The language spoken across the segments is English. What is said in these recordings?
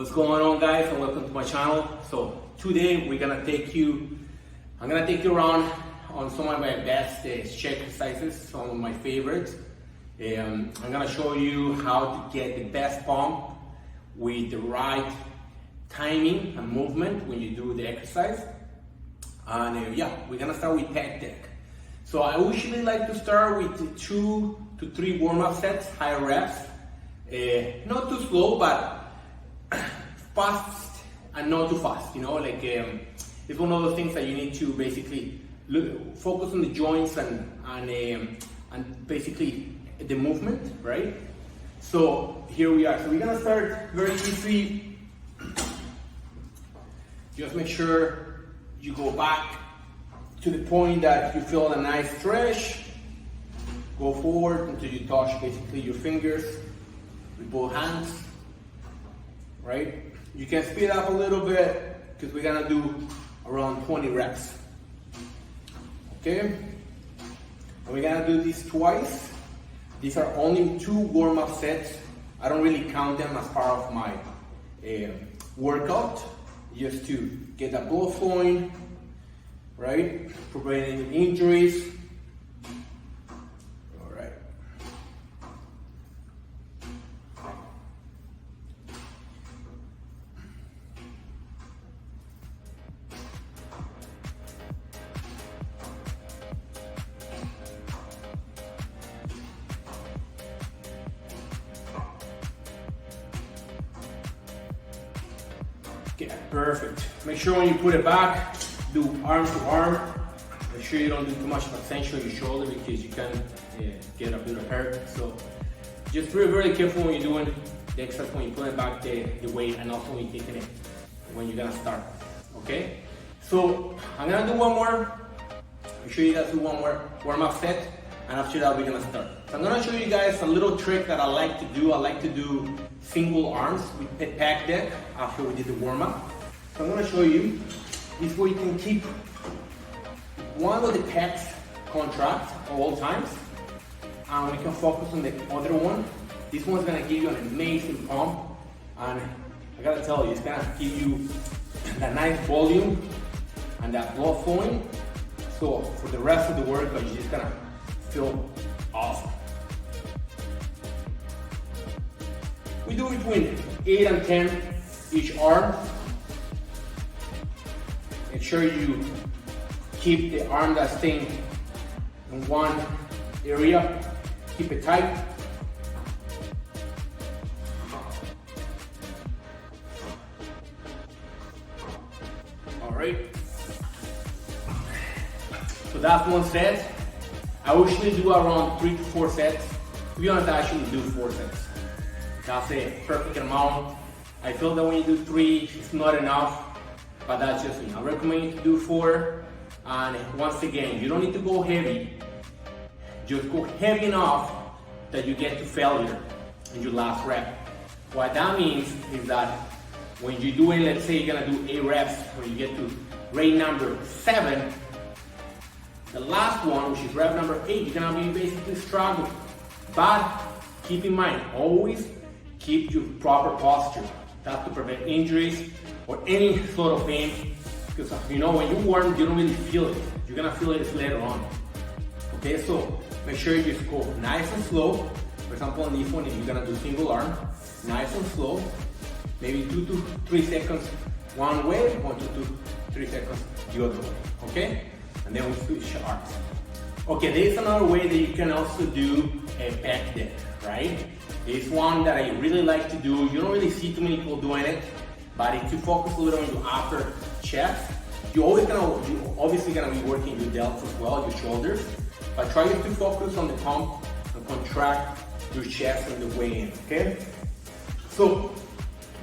What's going on, guys, and welcome to my channel. So today I'm gonna take you around on some of my best chest exercises, some of my favorites. I'm gonna show you how to get the best pump with the right timing and movement when you do the exercise. And yeah, we're gonna start with pec deck. So I usually like to start with 2 to 3 warm-up sets, high reps. Not too slow, but fast and not too fast. You know, like it's one of those things that you need to basically focus on the joints and basically the movement, right? So here we are. So we're gonna start very easy. Just make sure you go back to the point that you feel a nice stretch. Go forward until you touch basically your fingers with both hands, right? You can speed up a little bit because we're gonna do around 20 reps. Okay? And we're gonna do this twice. These are only 2 warm-up sets. I don't really count them as part of my workout, just to get that blood flowing, right? Preventing injuries. All right. Okay, perfect. Make sure when you put it back, do arm to arm. Make sure you don't do too much of extension on your shoulder because you can get a bit of hurt. So just be very careful when you're doing the exercise, when you put it back the weight, and also when you're taking it when you're gonna start. Okay? So I'm gonna do one more. Make sure you guys do one more warm-up set, and after that we're gonna start. So I'm gonna show you guys a little trick that I like to do. I like to do single arms with pec deck after we did the warm-up. So I'm gonna show you this way you can keep one of the pecs contract at all times, and we can focus on the other one. This one's gonna give you an amazing pump, and I gotta tell you, it's gonna give you that nice volume and that blood flowing. So for the rest of the workout, you're just gonna feel awesome. We do between 8 and 10 each arm. Make sure you keep the arm that's staying in one area. Keep it tight. All right. So that's one set. I usually do around 3 to 4 sets. To be honest, I actually do 4 sets. That's a perfect amount. I feel that when you do 3, it's not enough. But that's just me. I recommend you to do 4. And once again, you don't need to go heavy. Just go heavy enough that you get to failure in your last rep. What that means is that when you're doing, let's say you're gonna do 8 reps, when you get to rep number 7, the last one, which is rep number 8, you're gonna be basically struggling. But keep in mind, always keep your proper posture. That's to prevent injuries or any sort of pain, because you know when you warm, you don't really feel it. You're gonna feel it later on. Okay, so make sure you just go nice and slow. For example, on this one, if you're gonna do single arm, nice and slow, maybe 2 to 3 seconds one way, 1 to 2, 3 seconds the other way. Okay, and then we switch arms. Okay, there's another way that you can also do a pec deck, right? It's one that I really like to do. You don't really see too many people doing it, but if you focus a little on your upper chest, you're obviously gonna be working your delts as well, your shoulders, but try to focus on the pump and contract your chest on the way in, okay? So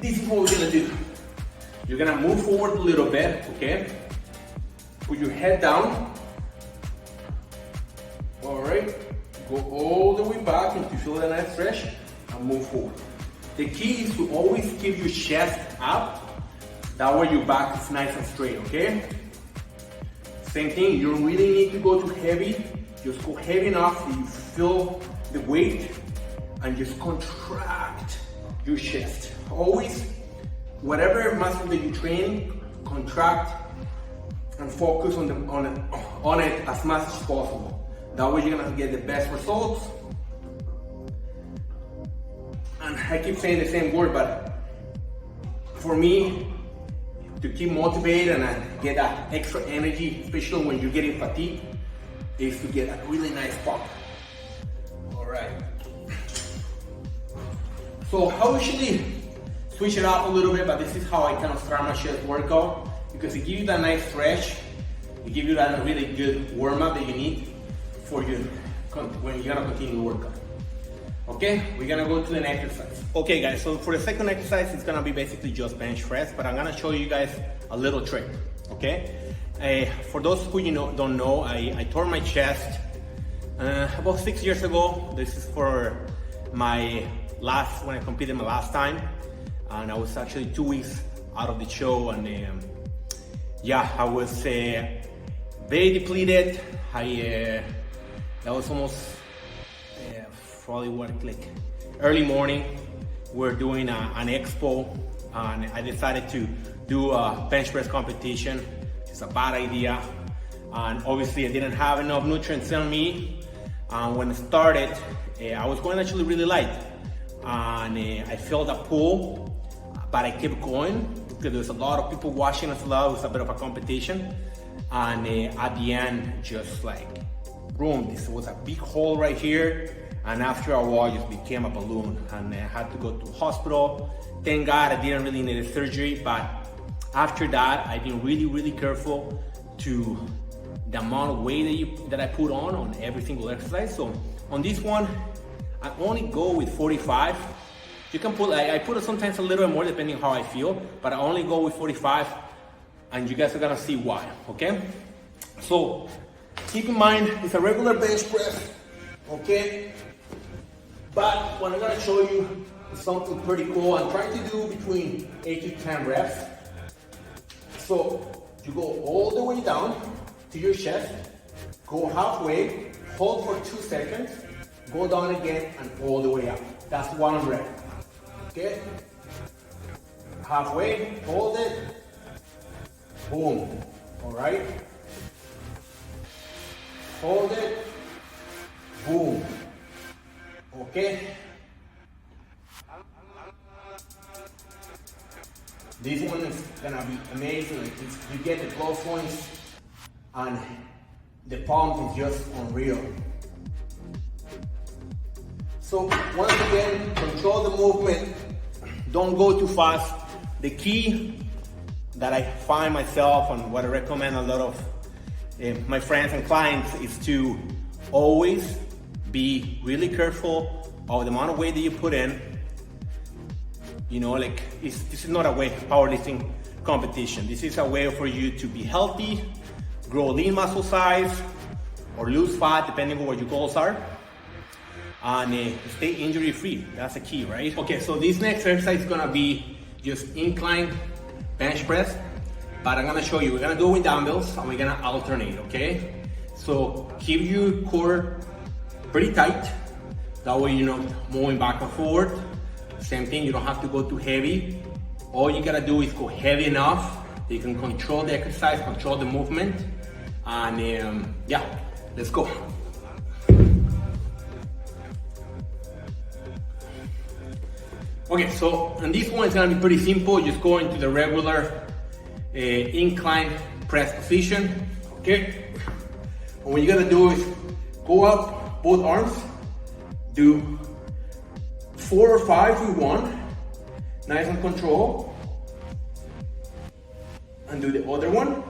this is what we're gonna do. You're gonna move forward a little bit, okay? Put your head down. All right, go all the way back until you feel that nice stretch and move forward. The key is to always keep your chest up. That way your back is nice and straight, okay? Same thing, you don't really need to go too heavy. Just go heavy enough so you feel the weight and just contract your chest. Always whatever muscle that you train, contract and focus on it as much as possible. That way you're gonna get the best results. And I keep saying the same word, but for me, to keep motivated and get that extra energy, especially when you're getting fatigued, is to get a really nice pump. All right. So I usually switch it up a little bit, but this is how I kind of start my chest workout, because it gives you that nice stretch, it gives you that really good warm up that you need for you when you're gonna continue the workout. Okay, we're gonna go to the next exercise. Okay guys, so for the second exercise, it's gonna be basically just bench press, but I'm gonna show you guys a little trick, okay? For those who don't know, I tore my chest about 6 years ago. This is for when I competed my last time, and I was actually 2 weeks out of the show, and yeah, I was very depleted. That was almost probably like early morning. We're doing an expo, and I decided to do a bench press competition. It's a bad idea, and obviously I didn't have enough nutrients in me. When I started, I was going actually really light, and I felt a pull, but I kept going because there's a lot of people watching us. It was a bit of a competition, and at the end, just like boom, this was a big hole right here, and after a while, it just became a balloon, and I had to go to the hospital. Thank God I didn't really need a surgery, but after that, I've been really careful to the amount of weight that I put on every single exercise. So on this one, I only go with 45. You can put, I put it sometimes a little bit more depending on how I feel, but I only go with 45, and you guys are gonna see why, okay? So keep in mind, it's a regular bench press, okay? But what I'm gonna show you is something pretty cool. I'm trying to do between 8 to 10 reps. So you go all the way down to your chest, go halfway, hold for 2 seconds, go down again, and all the way up. That's 1 rep. Okay? Halfway, hold it, boom. All right? Hold it, boom. Okay? This one is gonna be amazing. You get the close points, and the pump is just unreal. So once again, control the movement. Don't go too fast. The key that I find myself, and what I recommend a lot of my friends and clients, is to always be really careful of the amount of weight that you put in. You know, like this is not a way powerlifting competition. This is a way for you to be healthy, grow lean muscle size, or lose fat, depending on what your goals are, and stay injury free. That's the key, right? Okay, so this next exercise is gonna be just incline bench press, but I'm gonna show you. We're gonna do it with dumbbells, and we're gonna alternate, okay? So keep your core pretty tight. That way you're not moving back and forward. Same thing, you don't have to go too heavy. All you gotta do is go heavy enough that you can control the exercise, control the movement, and yeah, let's go. Okay, so on this one, it's gonna be pretty simple. Just go into the regular incline press position, okay? And what you gotta do is go up, both arms, do 4 or 5 with one, nice and control, and do the other one.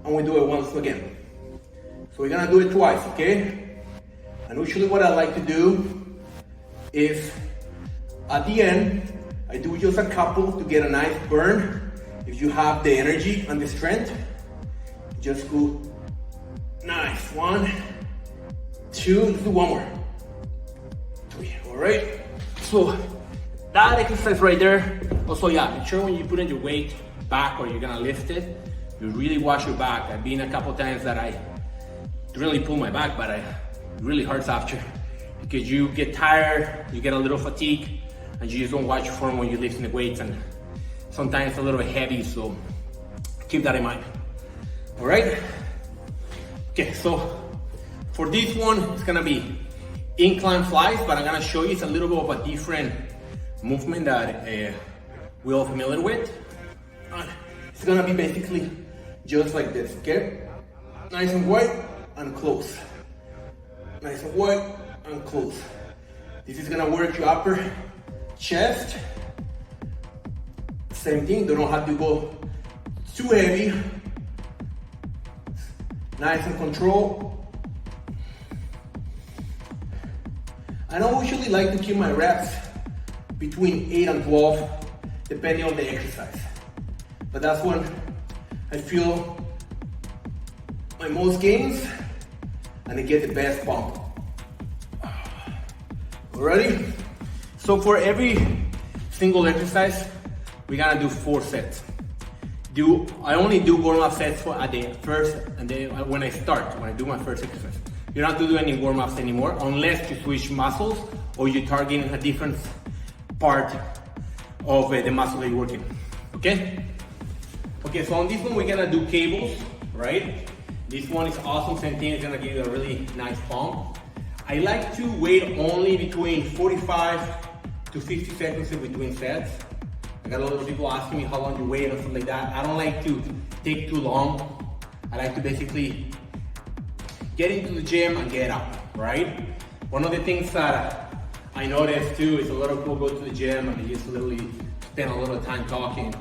And we do it once again. So we're gonna do it twice, okay? And usually what I like to do is, at the end, I do just a couple to get a nice burn. If you have the energy and the strength, just go nice. 1, 2, let's do one more. 3, all right? So that exercise right there. Also, yeah, make sure when you put in your weight back or you're gonna lift it, you really watch your back. I've been a couple times that I really pull my back, but it really hurts after. because you get tired, you get a little fatigue, and you just don't watch your form when you're lifting the weights, and sometimes it's a little heavy, so keep that in mind. All right? Okay, so for this one, it's gonna be incline flies, but I'm gonna show you it's a little bit of a different movement that we're all familiar with. It's gonna be basically just like this, okay? Nice and wide and close. Nice and wide and close. This is gonna work your upper chest. Same thing, they don't have to go too heavy. Nice and control. I don't usually like to keep my reps between 8 and 12, depending on the exercise. But that's when I feel my most gains and I get the best pump. Ready? So for every single exercise, we're gonna do 4 sets. I only do warm-up sets at the first, and then when I do my first exercise. You don't have to do any warm-ups anymore unless you switch muscles or you're targeting a different part of the muscle that you're working. Okay? Okay, so on this one we're gonna do cables, right? This one is awesome, same thing, it's gonna give you a really nice pump. I like to wait only between 45 to 50 seconds in between sets. I got a lot of people asking me how long you wait and stuff like that. I don't like to take too long. I like to basically get into the gym and get out, right? One of the things that I noticed too is a lot of people go to the gym and they just literally spend a lot of time talking.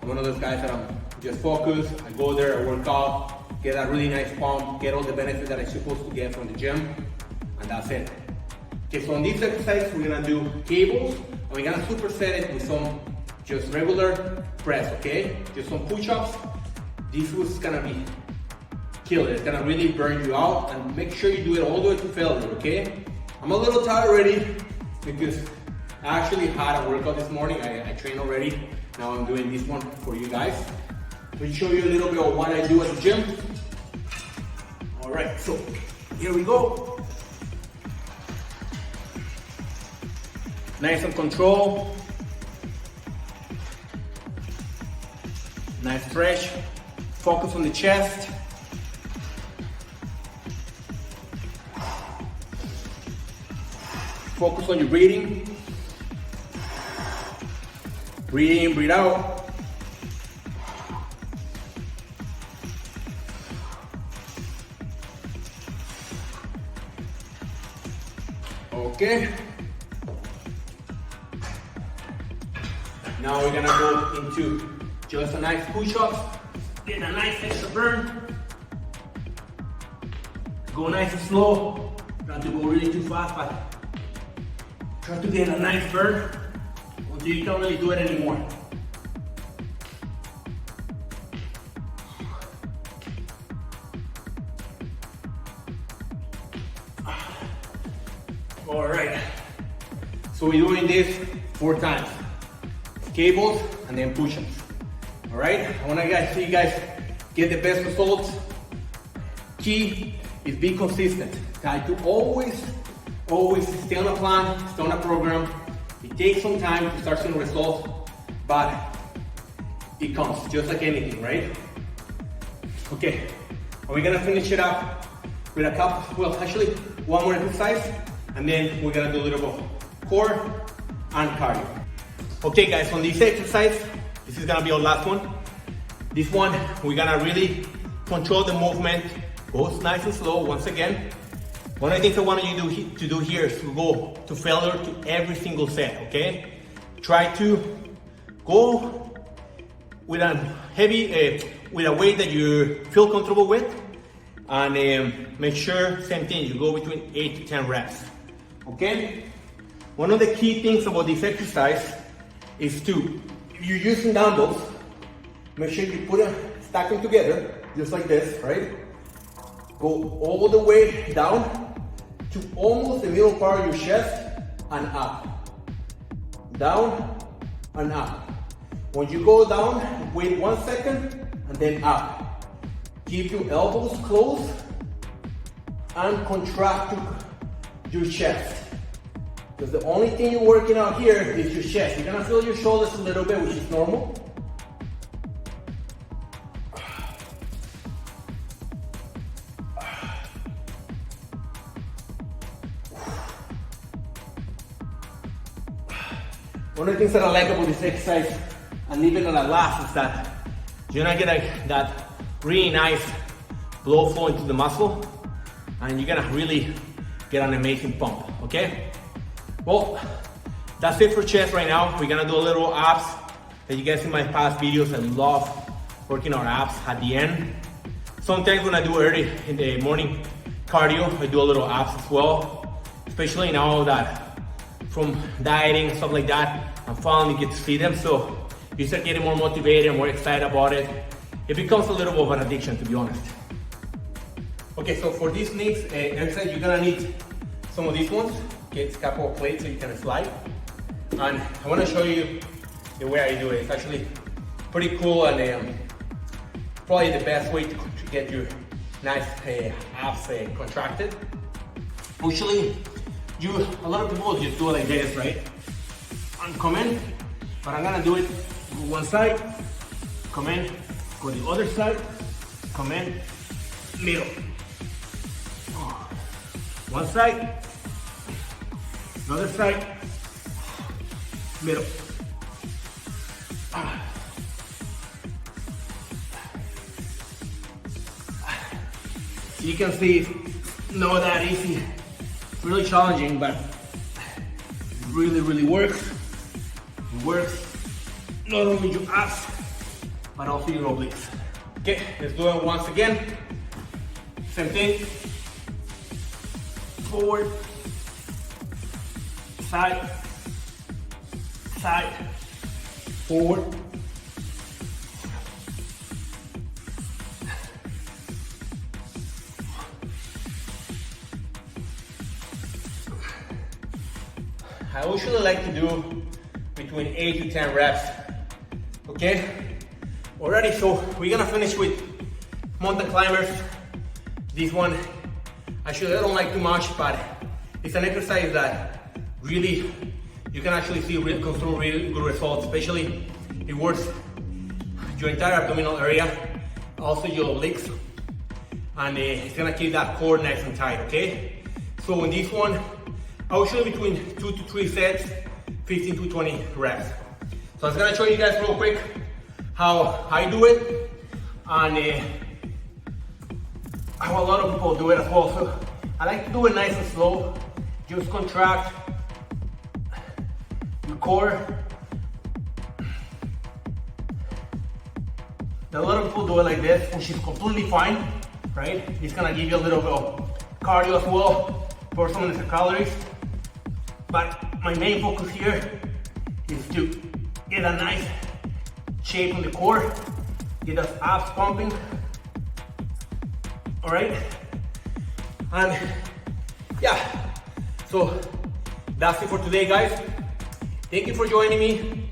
I'm one of those guys that I'm just focused. I go there, I work out, get a really nice pump, get all the benefits that I'm supposed to get from the gym, and that's it. Okay, so on this exercise, we're gonna do cables, and we're gonna superset it with some just regular press, okay? Just some push-ups. This was gonna be killer. It's gonna really burn you out, and make sure you do it all the way to failure, okay? I'm a little tired already because I actually had a workout this morning. I trained already. Now I'm doing this one for you guys. To show you a little bit of what I do at the gym. All right, so here we go. Nice and control. Nice stretch. Focus on the chest. Focus on your breathing. Breathe in, breathe out. Okay. Now we're gonna go into just a nice push-up, get a nice extra burn. Go nice and slow. Not to go really too fast, but try to get a nice burn until you can't really do it anymore. All right, so we're doing this 4 times. Cables and then push-ups. All right, I want to see you guys get the best results. Key is be consistent. Try to always stay on a plan, stay on a program. It takes some time to start seeing results, but it comes just like anything, right? Okay, and we're gonna finish it up with a couple, well, actually one more exercise, and then we're gonna do a little bit of core and cardio. Okay guys, on this exercise, this is gonna be our last one. This one, we're gonna really control the movement. Goes nice and slow, once again. One of the things I want you to do here is to go to failure to every single set, okay? Try to go with a heavy, with a weight that you feel comfortable with, and make sure, same thing, you go between 8 to 10 reps, okay? One of the key things about this exercise is to, if you're using dumbbells, make sure you stack them together, just like this, right? Go all the way down to almost the middle part of your chest and up. Down and up. When you go down, wait 1 second and then up. Keep your elbows closed and contract your chest. Because the only thing you're working out here is your chest. You're gonna feel your shoulders a little bit, which is normal. One of the things that I like about this exercise, and leaving it at last, is that you're gonna get that really nice blood flow into the muscle, and you're gonna really get an amazing pump, okay? Well, that's it for chest right now. We're gonna do a little abs that you guys see in my past videos. I love working our abs at the end. Sometimes when I do early in the morning cardio, I do a little abs as well, especially now that from dieting, stuff like that, I'm finally get to see them. So you start getting more motivated and more excited about it. It becomes a little bit of an addiction, to be honest. Okay, so for this next exercise, you're gonna need some of these ones. Okay, it's a couple of plates so you can slide. And I wanna show you the way I do it. It's actually pretty cool and probably the best way to get your nice abs contracted. Usually, a lot of people just do it like this, right? And come in, but I'm gonna do it on one side, come in, go the other side, come in, middle. One side, another side, middle. So you can see it's not that easy. It's really challenging, but it really works. It works not only your abs, but also your obliques. Okay, let's do it once again. Same thing. Forward, side, side, forward. I usually like to do between 8 to 10 reps. Okay? Alrighty, so we're gonna finish with mountain climbers. This one, actually I don't like too much, but it's an exercise that really, you can actually see control really good results, especially it works your entire abdominal area, also your obliques, and it's gonna keep that core nice and tight, okay? So in this one, I usually between 2 to 3 sets, 15 to 20 reps. So I was gonna show you guys real quick how I do it, and how a lot of people do it as well. So I like to do it nice and slow. Just contract your core. A lot of people do it like this, which is completely fine, right? It's gonna give you a little bit of cardio as well, burn some of the calories. But my main focus here is to get a nice shape on the core, get those abs pumping. All right, and yeah, so that's it for today, guys. Thank you for joining me.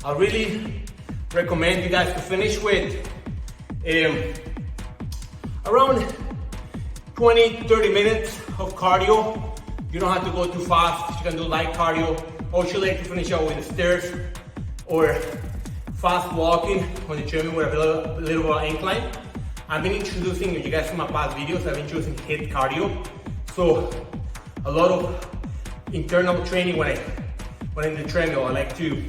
I really recommend you guys to finish with around 20-30 minutes of cardio. You don't have to go too fast. You can do light cardio. I usually like to finish out with the stairs or fast walking on the treadmill with a little bit of incline. I've been introducing, you guys see my past videos, I've been introducing HIIT cardio. So a lot of internal training when I'm in the treadmill. I like to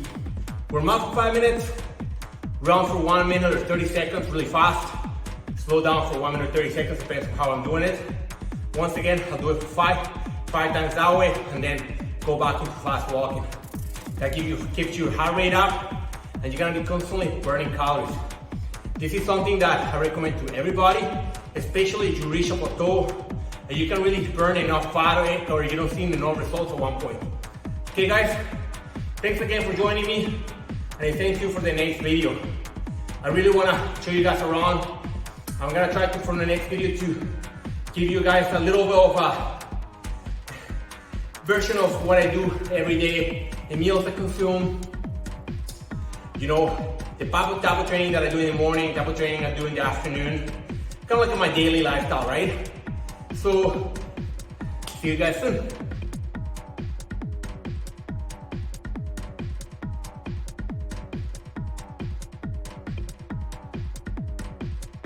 warm up for 5 minutes, run for 1 minute or 30 seconds really fast, slow down for 1 minute or 30 seconds, depends on how I'm doing it. Once again, I'll do it for five times that way, and then go back into fast walking. That keeps your heart rate up, and you're gonna be constantly burning calories. This is something that I recommend to everybody, especially if you reach a plateau and you can really burn enough fat or you don't see enough results at one point. Okay guys, thanks again for joining me, and thank you for the next video. I really wanna show you guys around. I'm gonna try to, from the next video, to give you guys a little bit of a version of what I do every day, the meals I consume, you know, the type of training that I do in the morning, type of training I do in the afternoon, kind of like my daily lifestyle, right? So, see you guys soon.